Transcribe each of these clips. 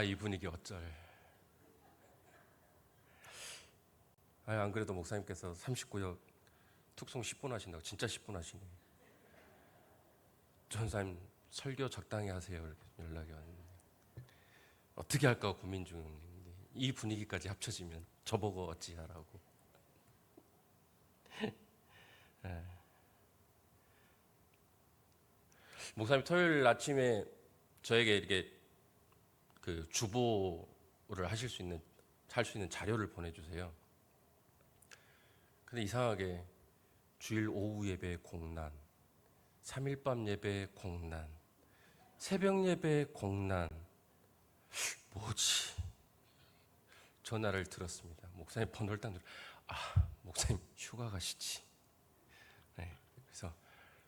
이 분위기 어쩔. 안 그래도 목사님께서 39역 툭송 10분 하신다고. 진짜 10분 하시네. 전사님 설교 적당히 하세요. 이렇게 연락이 왔는데 어떻게 할까 고민 중인데 이 분위기까지 합쳐지면 저보고 어찌하라고. 목사님 토요일 아침에 저에게 이렇게 그 주보를 할 수 있는 자료를 보내주세요. 근데 이상하게 주일 오후 예배 공란, 3일 밤 예배 공란, 새벽 예배 공란. 뭐지? 전화를 들었습니다. 목사님 번호를 딱 목사님 휴가 가시지. 네, 그래서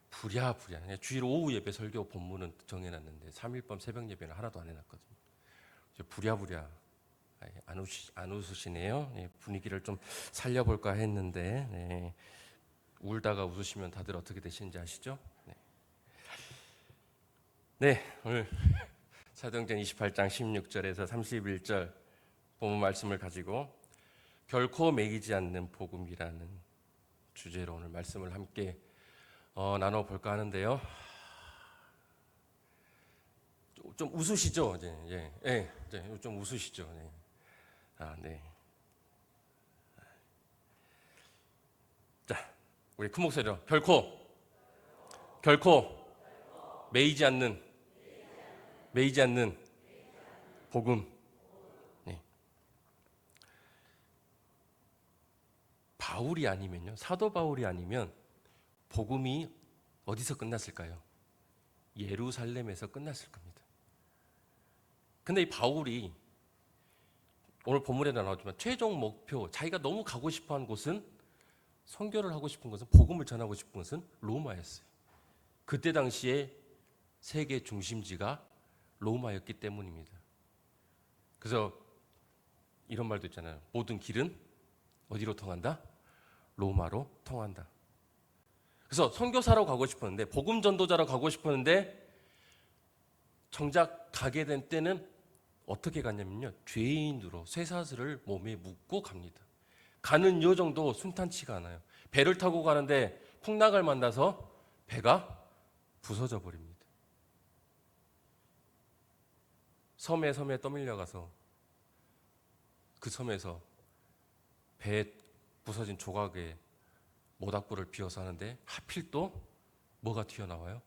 부랴부랴 주일 오후 예배 설교 본문은 정해놨는데 3일 밤 새벽 예배는 하나도 안 해놨거든요. 부랴부랴 안 웃으시네요. 네, 분위기를 좀 살려볼까 했는데 네, 울다가 웃으시면 다들 어떻게 되시는지 아시죠? 네, 오늘 사도행전 28장 16절에서 31절 본문 말씀을 가지고 결코 매이지 않는 복음이라는 주제로 오늘 말씀을 함께 나눠볼까 하는데요. 좀 웃으시죠? 좀 웃으시죠? 네. 네. 자, 우리 큰 목소리로 결코 매이지 않는 복음. 네. 바울이 아니면요, 사도 바울이 아니면 복음이 어디서 끝났을까요? 예루살렘에서 끝났을 겁니다. 근데 이 바울이 오늘 본문에도 나오지만 최종 목표, 자기가 너무 가고 싶어한 곳은, 선교를 하고 싶은 것은, 복음을 전하고 싶은 것은 로마였어요. 그때 당시에 세계 중심지가 로마였기 때문입니다. 그래서 이런 말도 있잖아요. 모든 길은 어디로 통한다? 로마로 통한다. 그래서 선교사로 가고 싶었는데, 복음 전도자로 가고 싶었는데, 정작 가게 된 때는 어떻게 갔냐면요, 죄인으로 쇠사슬을 몸에 묶고 갑니다. 가는 여정도 순탄치가 않아요. 배를 타고 가는데 풍랑을 만나서 배가 부서져 버립니다. 섬에 떠밀려 가서 그 섬에서 배 부서진 조각에 모닥불을 피워서 하는데 하필 또 뭐가 튀어나와요?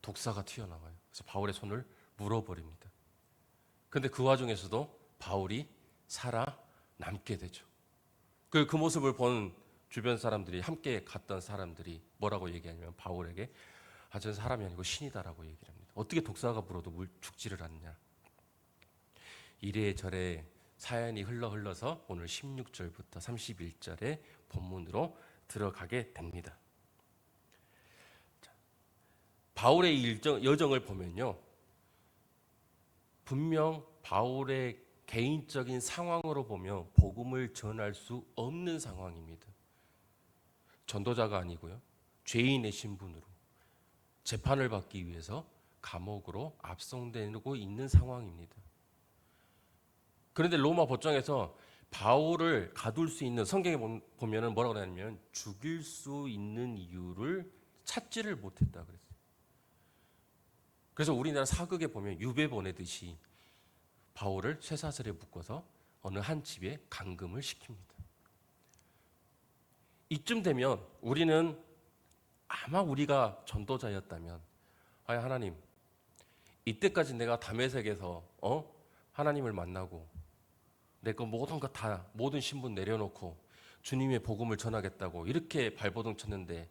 독사가 튀어나와요. 그래서 바울의 손을 물어버립니다. 근데 그 와중에서도 바울이 살아남게 되죠. 그 모습을 본 주변 사람들이, 함께 갔던 사람들이 뭐라고 얘기하냐면 바울에게 저는 사람이 아니고 신이다라고 얘기를 합니다. 어떻게 독사가 불어도 죽지를 않냐. 이래저래 사연이 흘러서 오늘 16절부터 31절의 본문으로 들어가게 됩니다. 바울의 여정을 보면요, 분명 바울의 개인적인 상황으로 보면 복음을 전할 수 없는 상황입니다. 전도자가 아니고요, 죄인의 신분으로 재판을 받기 위해서 감옥으로 압송되고 있는 상황입니다. 그런데 로마 법정에서 바울을 가둘 수 있는, 성경에 보면은 뭐라고 하냐면 죽일 수 있는 이유를 찾지를 못했다 그랬어요. 그래서 우리나라 사극에 보면 유배 보내듯이 바울을 쇠사슬에 묶어서 어느 한 집에 감금을 시킵니다. 이쯤 되면 우리는, 아마 우리가 전도자였다면, 하나님, 이때까지 내가 다메섹에서 하나님을 만나고 내가 모든 것 다, 모든 신분 내려놓고 주님의 복음을 전하겠다고 이렇게 발버둥 쳤는데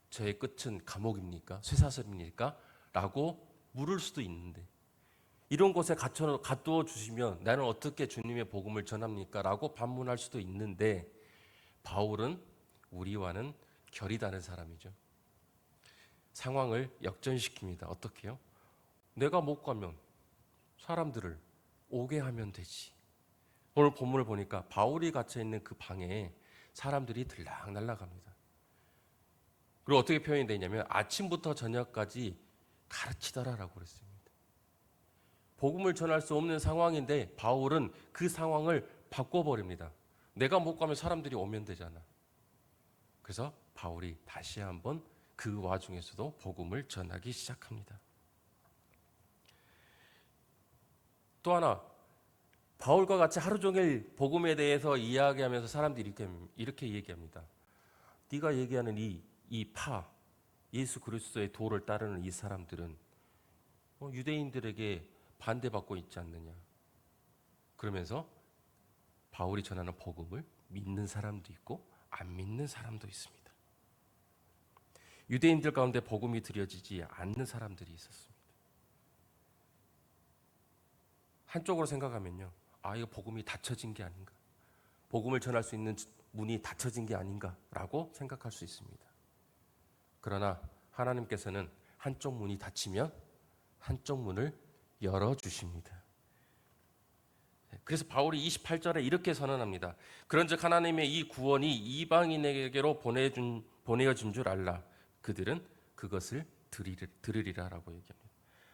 저의 끝은 감옥입니까? 쇠사슬입니까? 라고 물을 수도 있는데, 이런 곳에 가두어 주시면 나는 어떻게 주님의 복음을 전합니까? 라고 반문할 수도 있는데, 바울은 우리와는 결이 다른 사람이죠. 상황을 역전시킵니다. 어떻게요? 내가 못 가면 사람들을 오게 하면 되지. 오늘 본문을 보니까 바울이 갇혀있는 그 방에 사람들이 들락날락합니다. 그리고 어떻게 표현이 되냐면 아침부터 저녁까지 가르치더라라고 그랬습니다. 복음을 전할 수 없는 상황인데 바울은 그 상황을 바꿔버립니다. 내가 못 가면 사람들이 오면 되잖아. 그래서 바울이 다시 한번 그 와중에서도 복음을 전하기 시작합니다. 또 하나, 바울과 같이 하루 종일 복음에 대해서 이야기하면서 사람들이 이렇게 얘기합니다. 네가 얘기하는 예수 그리스도의 도를 따르는 이 사람들은 유대인들에게 반대받고 있지 않느냐. 그러면서 바울이 전하는 복음을 믿는 사람도 있고 안 믿는 사람도 있습니다. 유대인들 가운데 복음이 드려지지 않는 사람들이 있었습니다. 한쪽으로 생각하면요, 이거 복음이 닫혀진 게 아닌가, 복음을 전할 수 있는 문이 닫혀진 게 아닌가라고 생각할 수 있습니다. 그러나 하나님께서는 한쪽 문이 닫히면 한쪽 문을 열어주십니다. 그래서 바울이 28절에 이렇게 선언합니다. 그런즉 하나님의 이 구원이 이방인에게로 보내어진 줄 알라. 그들은 그것을 들으리라라고 얘기합니다.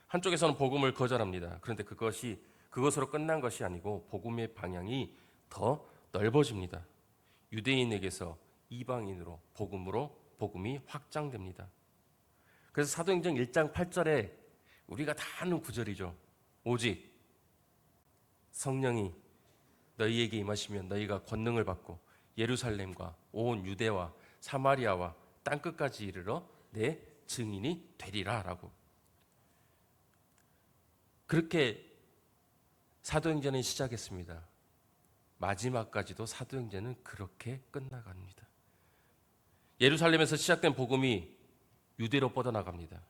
한쪽에서는 복음을 거절합니다. 그런데 그것으로 끝난 것이 아니고 복음의 방향이 더 넓어집니다. 유대인에게서 이방인으로 복음이 확장됩니다. 그래서 사도행전 1장 8절에 우리가 다 아는 구절이죠. 오직 성령이 너희에게 임하시면 너희가 권능을 받고 예루살렘과 온 유대와 사마리아와 땅끝까지 이르러 내 증인이 되리라라고. 그렇게 사도행전은 시작했습니다. 마지막까지도 사도행전은 그렇게 끝나갑니다. 예루살렘에서 시작된 복음이 유대로 뻗어나갑니다.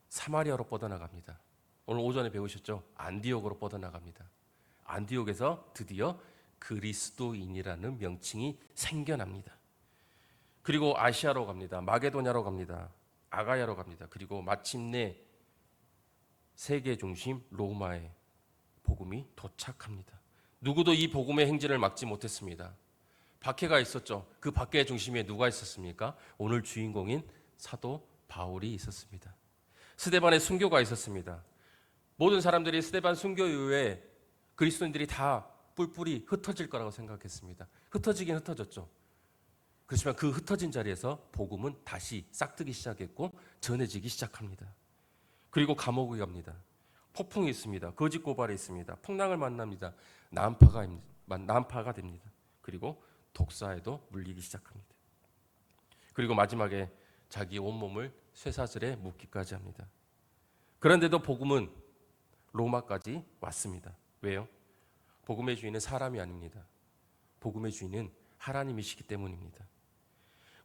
사마리아로 뻗어나갑니다. 오늘 오전에 배우셨죠? 안디옥으로 뻗어나갑니다. 안디옥에서 드디어 그리스도인이라는 명칭이 생겨납니다. 그리고 아시아로 갑니다. 마게도냐로 갑니다. 아가야로 갑니다. 그리고 마침내 세계 중심 로마에 복음이 도착합니다. 누구도 이 복음의 행진을 막지 못했습니다. 박해가 있었죠. 그 박해의 중심에 누가 있었습니까? 오늘 주인공인 사도 바울이 있었습니다. 스데반의 순교가 있었습니다. 모든 사람들이 스데반 순교 이후에 그리스도인들이 다 뿔뿔이 흩어질 거라고 생각했습니다. 흩어지긴 흩어졌죠. 그렇지만 그 흩어진 자리에서 복음은 다시 싹트기 시작했고 전해지기 시작합니다. 그리고 감옥에 갑니다. 폭풍이 있습니다. 거짓 고발이 있습니다. 풍랑을 만납니다. 난파가 됩니다. 그리고 독사에도 물리기 시작합니다. 그리고 마지막에 자기 온몸을 쇠사슬에 묶기까지 합니다. 그런데도 복음은 로마까지 왔습니다. 왜요? 복음의 주인은 사람이 아닙니다. 복음의 주인은 하나님이시기 때문입니다.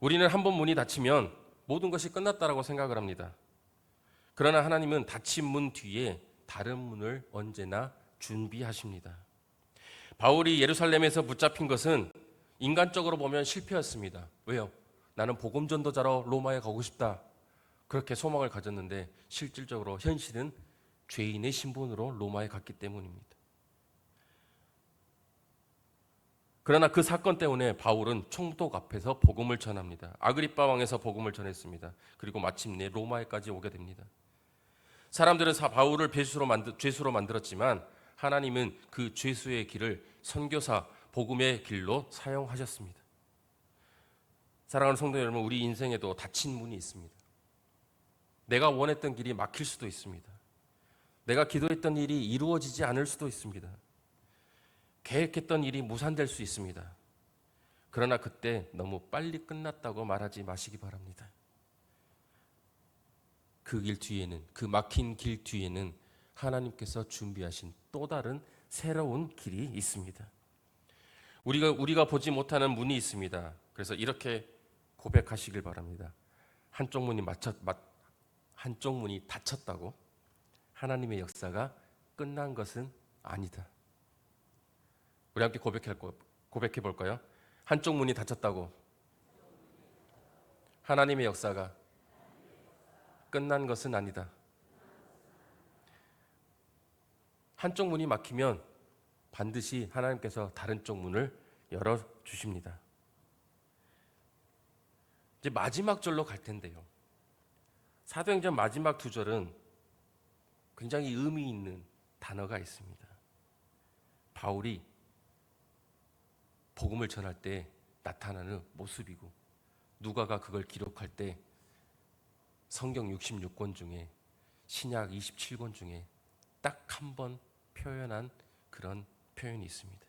우리는 한 번 문이 닫히면 모든 것이 끝났다라고 생각을 합니다. 그러나 하나님은 닫힌 문 뒤에 다른 문을 언제나 준비하십니다. 바울이 예루살렘에서 붙잡힌 것은 인간적으로 보면 실패였습니다. 왜요? 나는 복음 전도자로 로마에 가고 싶다. 그렇게 소망을 가졌는데 실질적으로 현실은 죄인의 신분으로 로마에 갔기 때문입니다. 그러나 그 사건 때문에 바울은 총독 앞에서 복음을 전합니다. 아그리빠 왕에서 복음을 전했습니다. 그리고 마침내 로마에까지 오게 됩니다. 사람들은 바울을 죄수로 만들었지만 하나님은 그 죄수의 길을 선교사 복음의 길로 사용하셨습니다. 사랑하는 성도 여러분, 우리 인생에도 닫힌 문이 있습니다. 내가 원했던 길이 막힐 수도 있습니다. 내가 기도했던 일이 이루어지지 않을 수도 있습니다. 계획했던 일이 무산될 수 있습니다. 그러나 그때 너무 빨리 끝났다고 말하지 마시기 바랍니다. 그 길 뒤에는, 그 막힌 길 뒤에는 하나님께서 준비하신 또 다른 새로운 길이 있습니다. 우리가 보지 못하는 문이 있습니다. 그래서 이렇게 고백하시길 바랍니다. 한쪽 문이 닫혔다고 하나님의 역사가 끝난 것은 아니다. 우리 함께 고백해 볼까요? 한쪽 문이 닫혔다고 하나님의 역사가 끝난 것은 아니다. 한쪽 문이 막히면 반드시 하나님께서 다른 쪽 문을 열어주십니다. 이제 마지막 절로 갈 텐데요. 사도행전 마지막 두 절은 굉장히 의미 있는 단어가 있습니다. 바울이 복음을 전할 때 나타나는 모습이고 누가가 그걸 기록할 때 성경 66권 중에 신약 27권 중에 딱 한 번 표현한 그런 표현이 있습니다.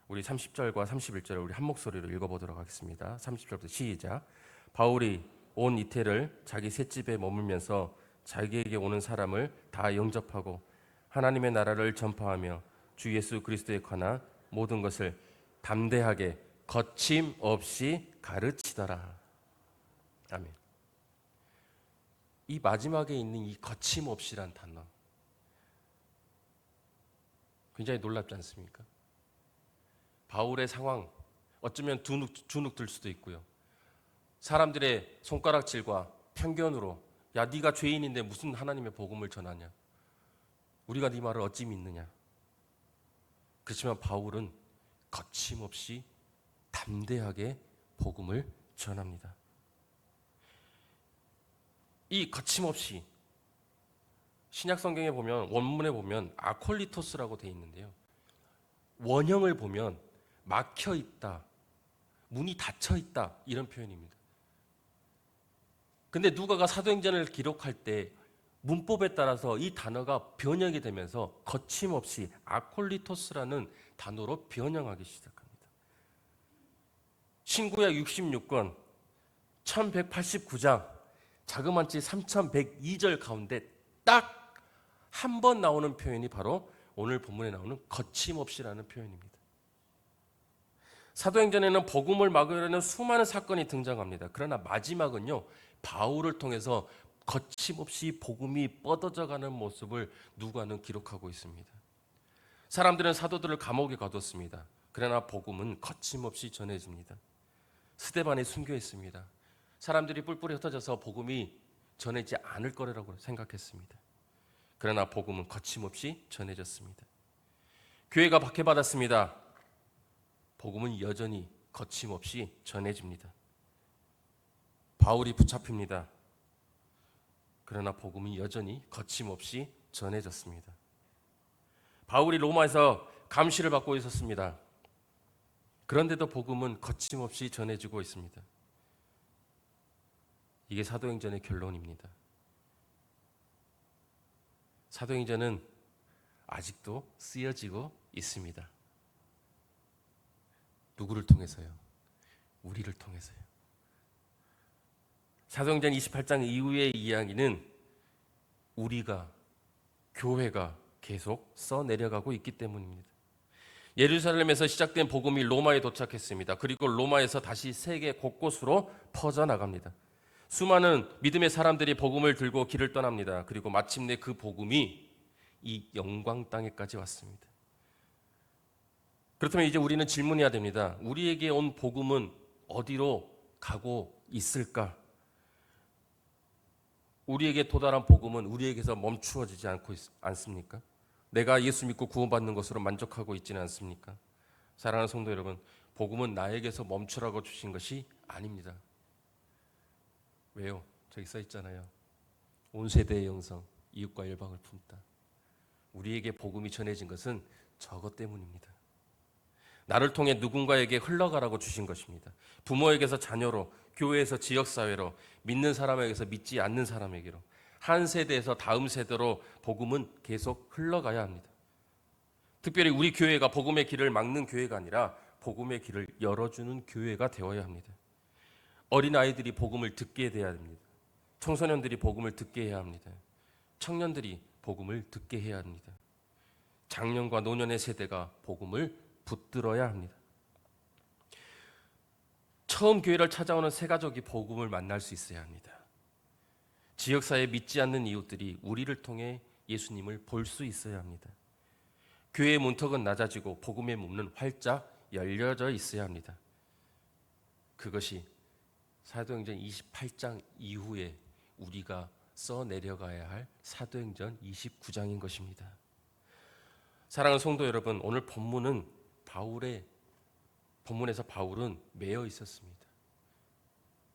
우리 30절과 31절을 우리 한 목소리로 읽어보도록 하겠습니다. 30절부터 시작. 바울이 온 이태를 자기 셋집에 머물면서 자기에게 오는 사람을 다 영접하고 하나님의 나라를 전파하며 주 예수 그리스도에 관한 모든 것을 담대하게 거침없이 가르치더라. 아멘. 이 마지막에 있는 이 거침없이란 단어 굉장히 놀랍지 않습니까? 바울의 상황 어쩌면 주눅 들 수도 있고요. 사람들의 손가락질과 편견으로 야 네가 죄인인데 무슨 하나님의 복음을 전하냐. 우리가 네 말을 어찌 믿느냐. 그렇지만 바울은 거침없이 담대하게 복음을 전합니다. 이 거침없이 신약 성경에 보면 원문에 보면 아콜리토스라고 되어 있는데요. 원형을 보면 막혀 있다, 문이 닫혀 있다 이런 표현입니다. 근데 누가가 사도행전을 기록할 때 문법에 따라서 이 단어가 변형이 되면서 거침없이 아콜리토스라는 단어로 변형하기 시작합니다. 신구약 66권 1189장 자그만치 3102절 가운데 딱 한 번 나오는 표현이 바로 오늘 본문에 나오는 거침없이라는 표현입니다. 사도행전에는 복음을 막으려는 수많은 사건이 등장합니다. 그러나 마지막은요, 바울을 통해서 거침없이 복음이 뻗어져가는 모습을 누가는 기록하고 있습니다. 사람들은 사도들을 감옥에 가뒀습니다. 그러나 복음은 거침없이 전해집니다. 스데반이 순교 있습니다. 사람들이 뿔뿔이 흩어져서 복음이 전해지지 않을 거라고 생각했습니다. 그러나 복음은 거침없이 전해졌습니다. 교회가 박해받았습니다. 복음은 여전히 거침없이 전해집니다. 바울이 붙잡힙니다. 그러나 복음은 여전히 거침없이 전해졌습니다. 바울이 로마에서 감시를 받고 있었습니다. 그런데도 복음은 거침없이 전해지고 있습니다. 이게 사도행전의 결론입니다. 사도행전은 아직도 쓰여지고 있습니다. 누구를 통해서요? 우리를 통해서요. 사도행전 28장 이후의 이야기는 우리가, 교회가 계속 써내려가고 있기 때문입니다. 예루살렘에서 시작된 복음이 로마에 도착했습니다. 그리고 로마에서 다시 세계 곳곳으로 퍼져나갑니다. 수많은 믿음의 사람들이 복음을 들고 길을 떠납니다. 그리고 마침내 그 복음이 이 영광 땅에까지 왔습니다. 그렇다면 이제 우리는 질문해야 됩니다. 우리에게 온 복음은 어디로 가고 있을까? 우리에게 도달한 복음은 우리에게서 멈추어지지 않습니까? 내가 예수 믿고 구원받는 것으로 만족하고 있지는 않습니까? 사랑하는 성도 여러분, 복음은 나에게서 멈추라고 주신 것이 아닙니다. 왜요? 저기 써 있잖아요. 온 세대의 영성, 이웃과 열방을 품다. 우리에게 복음이 전해진 것은 저것 때문입니다. 나를 통해 누군가에게 흘러가라고 주신 것입니다. 부모에게서 자녀로, 교회에서 지역사회로, 믿는 사람에게서 믿지 않는 사람에게로, 한 세대에서 다음 세대로 복음은 계속 흘러가야 합니다. 특별히 우리 교회가 복음의 길을 막는 교회가 아니라 복음의 길을 열어주는 교회가 되어야 합니다. 어린아이들이 복음을 듣게 돼야 됩니다. 청소년들이 복음을 듣게 해야 합니다. 청년들이 복음을 듣게 해야 합니다. 장년과 노년의 세대가 복음을 붙들어야 합니다. 처음 교회를 찾아오는 새 가족이 복음을 만날 수 있어야 합니다. 지역사회에 믿지 않는 이웃들이 우리를 통해 예수님을 볼 수 있어야 합니다. 교회의 문턱은 낮아지고 복음의 문은 활짝 열려져 있어야 합니다. 그것이 사도행전 28장 이후에 우리가 써내려가야 할 사도행전 29장인 것입니다. 사랑하는 성도 여러분, 오늘 본문에서 바울은 매여 있었습니다.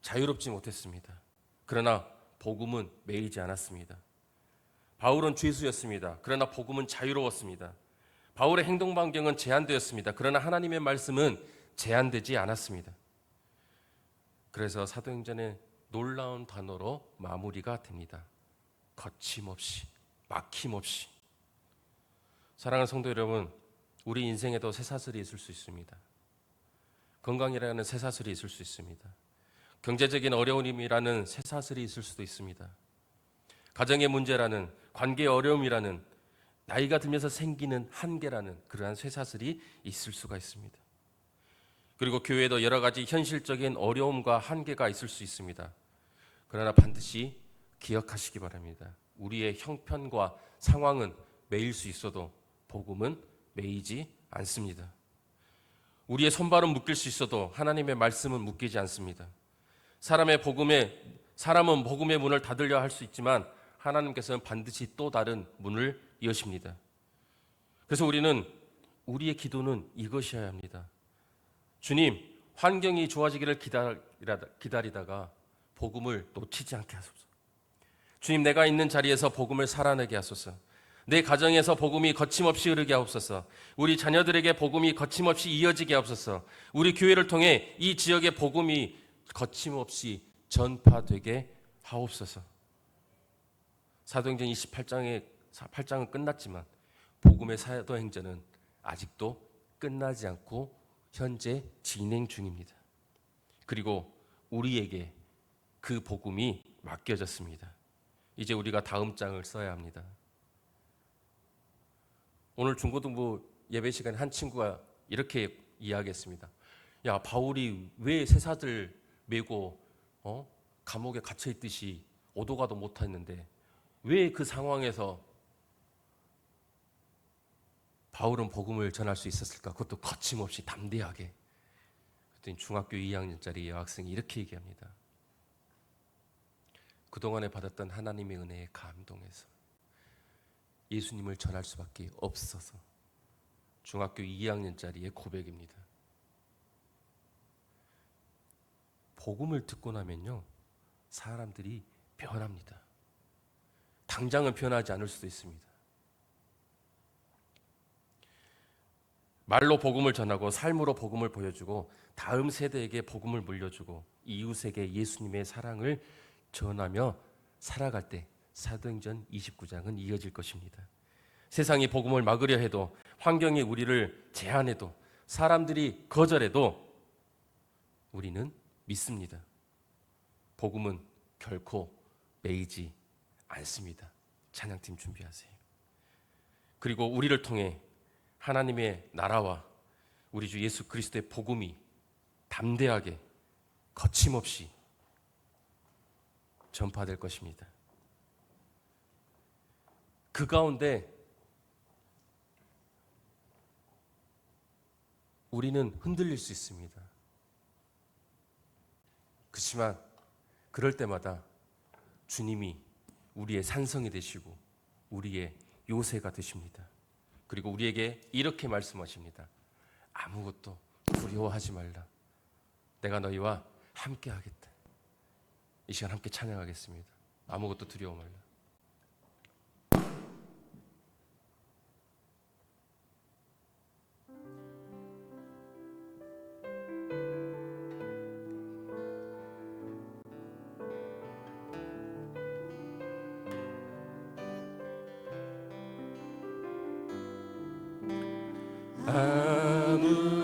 자유롭지 못했습니다. 그러나 복음은 매이지 않았습니다. 바울은 죄수였습니다. 그러나 복음은 자유로웠습니다. 바울의 행동 반경은 제한되었습니다. 그러나 하나님의 말씀은 제한되지 않았습니다. 그래서 사도행전의 놀라운 단어로 마무리가 됩니다. 거침없이, 막힘없이. 사랑하는 성도 여러분, 우리 인생에도 쇠사슬이 있을 수 있습니다. 건강이라는 쇠사슬이 있을 수 있습니다. 경제적인 어려움이라는 쇠사슬이 있을 수도 있습니다. 가정의 문제라는, 관계의 어려움이라는, 나이가 들면서 생기는 한계라는 그러한 쇠사슬이 있을 수가 있습니다. 그리고 교회에도 여러 가지 현실적인 어려움과 한계가 있을 수 있습니다. 그러나 반드시 기억하시기 바랍니다. 우리의 형편과 상황은 매일 수 있어도 복음은 매이지 않습니다. 우리의 손발은 묶일 수 있어도 하나님의 말씀은 묶이지 않습니다. 사람은 복음의 문을 닫으려 할 수 있지만 하나님께서는 반드시 또 다른 문을 여십니다. 그래서 우리는 우리의 기도는 이것이어야 합니다. 주님, 환경이 좋아지기를 기다리다가 복음을 놓치지 않게 하소서. 주님, 내가 있는 자리에서 복음을 살아내게 하소서. 내 가정에서 복음이 거침없이 흐르게 하옵소서. 우리 자녀들에게 복음이 거침없이 이어지게 하옵소서. 우리 교회를 통해 이 지역의 복음이 거침없이 전파되게 하옵소서. 사도행전 8장은 끝났지만 복음의 사도행전은 아직도 끝나지 않고 현재 진행 중입니다. 그리고 우리에게 그 복음이 맡겨졌습니다. 이제 우리가 다음 장을 써야 합니다. 오늘 중고등부 예배 시간에 한 친구가 이렇게 이야기했습니다. 야, 바울이 왜 쇠사슬 메고 감옥에 갇혀 있듯이 오도 가도 못했는데 왜 그 상황에서 바울은 복음을 전할 수 있었을까? 그것도 거침없이 담대하게. 그랬더니 중학교 2학년짜리 여학생이 이렇게 얘기합니다. 그동안에 받았던 하나님의 은혜에 감동해서 예수님을 전할 수밖에 없어서. 중학교 2학년짜리의 고백입니다. 복음을 듣고 나면요, 사람들이 변합니다. 당장은 변하지 않을 수도 있습니다. 말로 복음을 전하고 삶으로 복음을 보여주고 다음 세대에게 복음을 물려주고 이웃에게 예수님의 사랑을 전하며 살아갈 때 사도행전 29장은 이어질 것입니다. 세상이 복음을 막으려 해도, 환경이 우리를 제한해도, 사람들이 거절해도 우리는 믿습니다. 복음은 결코 매이지 않습니다. 찬양팀 준비하세요. 그리고 우리를 통해 하나님의 나라와 우리 주 예수 그리스도의 복음이 담대하게 거침없이 전파될 것입니다. 그 가운데 우리는 흔들릴 수 있습니다. 그렇지만 그럴 때마다 주님이 우리의 산성이 되시고 우리의 요새가 되십니다. 그리고 우리에게 이렇게 말씀하십니다. 아무것도 두려워하지 말라. 내가 너희와 함께 하겠다. 이 시간 함께 찬양하겠습니다. 아무것도 두려워 말라. 아무것도